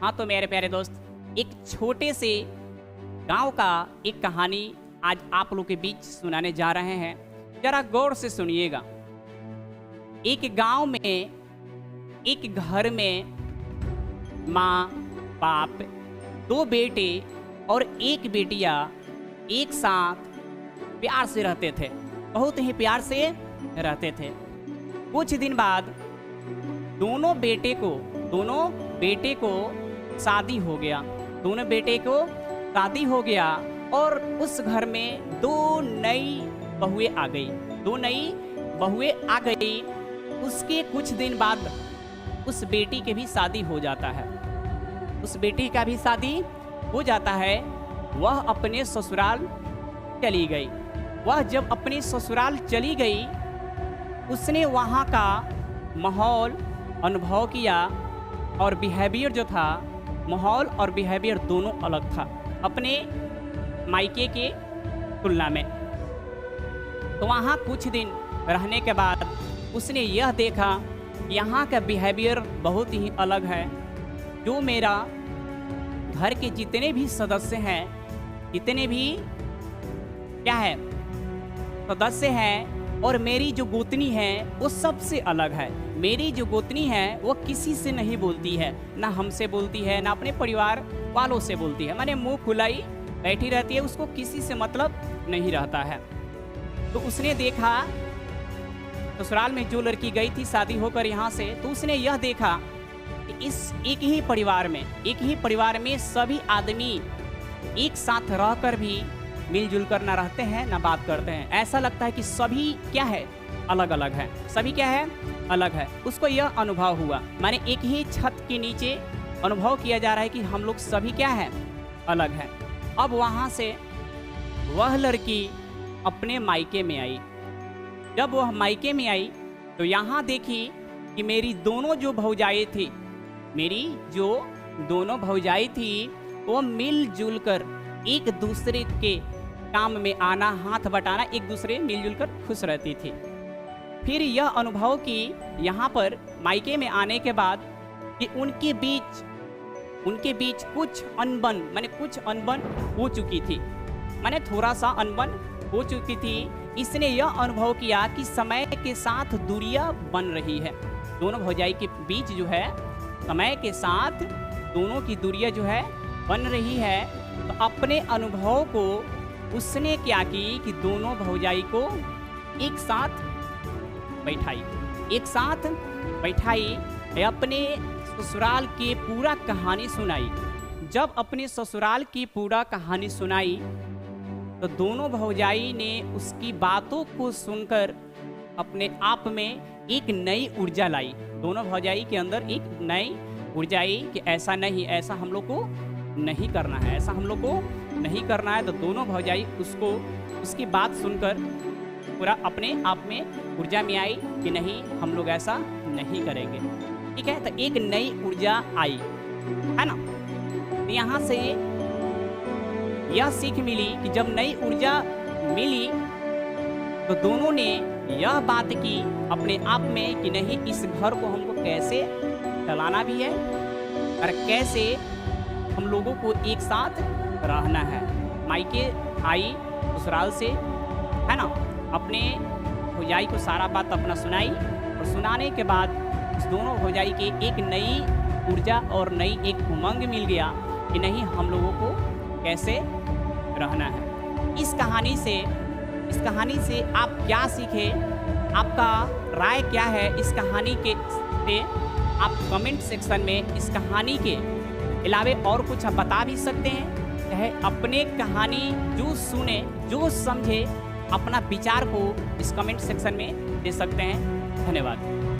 हाँ तो मेरे प्यारे दोस्त, एक छोटे से गांव का एक कहानी आज आप लोग के बीच सुनाने जा रहे हैं। जरा गौर से सुनिएगा। एक गांव में, एक घर में माँ बाप, दो बेटे और एक बेटिया एक साथ प्यार से रहते थे। बहुत ही प्यार से रहते थे। कुछ दिन बाद दोनों बेटे को शादी हो गया। दोनों बेटे को शादी हो गया और उस घर में दो नई बहुएं आ गई। उसके कुछ दिन बाद उस बेटी के भी शादी हो जाता है। उस बेटी का भी शादी हो जाता है। वह अपने ससुराल चली गई। वह जब अपने ससुराल चली गई, उसने वहाँ का माहौल अनुभव किया और बिहेवियर जो था, माहौल और बिहेवियर दोनों अलग था अपने मायके के तुलना में। तो वहाँ कुछ दिन रहने के बाद उसने यह देखा कि यहाँ का बिहेवियर बहुत ही अलग है। जो मेरा घर के जितने भी सदस्य हैं, जितने भी सदस्य हैं, और मेरी जो गोतनी है वो सबसे अलग है। मेरी जो गोतनी है वो किसी से नहीं बोलती है, ना हमसे बोलती है, ना अपने परिवार वालों से बोलती है। माने मुंह खुलाई बैठी रहती है, उसको किसी से मतलब नहीं रहता है। तो उसने देखा ससुराल में जो लड़की गई थी शादी होकर यहाँ से, तो उसने यह देखा कि इस एक ही परिवार में सभी आदमी एक साथ रहकर भी मिलजुल कर ना रहते हैं, ना बात करते हैं। ऐसा लगता है कि सभी क्या है, अलग अलग है। सभी क्या है, अलग है। उसको यह अनुभव हुआ, माने एक ही छत के नीचे अनुभव किया जा रहा है कि हम लोग सभी क्या है, अलग है। अब वहाँ से वह लड़की अपने मायके में आई। जब वह मायके में आई तो यहाँ देखी कि मेरी दोनों जो भौजाई थी वो मिलजुल कर एक दूसरे के काम में आना, हाथ बटाना, एक दूसरे मिलजुल कर खुश रहती थी। फिर यह अनुभव की यहाँ पर मायके में आने के बाद कि उनके बीच कुछ अनबन हो चुकी थी। माने थोड़ा सा अनबन हो चुकी थी। इसने यह अनुभव किया कि समय के साथ दूरियां बन रही है। दोनों भौजाई के बीच जो है समय के साथ दोनों की दूरियां जो है बन रही है। तो अपने अनुभव को उसने क्या की कि दोनों भौजाई को एक साथ बैठाई, अपने ससुराल की पूरा कहानी सुनाई। जब अपने ससुराल की पूरा कहानी सुनाई तो दोनों भौजाई ने उसकी बातों को सुनकर अपने आप में एक नई ऊर्जा लाई। दोनों भौजाई के अंदर एक नई ऊर्जा आई कि ऐसा नहीं, ऐसा हम लोग को नहीं करना है, ऐसा हम लोग को नहीं करना है। तो दोनों भौजाई उसकी बात सुनकर पूरा अपने आप में ऊर्जा में आई कि नहीं, हम लोग ऐसा नहीं करेंगे। ठीक है, तो एक नई ऊर्जा आई, है ना। तो यहाँ से यह सीख मिली कि जब नई ऊर्जा मिली तो दोनों ने यह बात की अपने आप में कि नहीं, इस घर को हमको कैसे चलाना भी है और कैसे हम लोगों को एक साथ रहना है। मायके आई ससुराल से, है ना, अपने भौजाई को सारा बात अपना सुनाई और सुनाने के बाद उस दोनों भौजाई के एक नई ऊर्जा और नई एक उमंग मिल गया कि नहीं, हम लोगों को कैसे रहना है। इस कहानी से आप क्या सीखे, आपका राय क्या है इस कहानी के से आप कमेंट सेक्शन में इस कहानी के अलावे और कुछ आप बता भी सकते हैं। चाहे अपने कहानी जो सुने, जो समझे, अपना विचार को इस कमेंट सेक्शन में दे सकते हैं। धन्यवाद।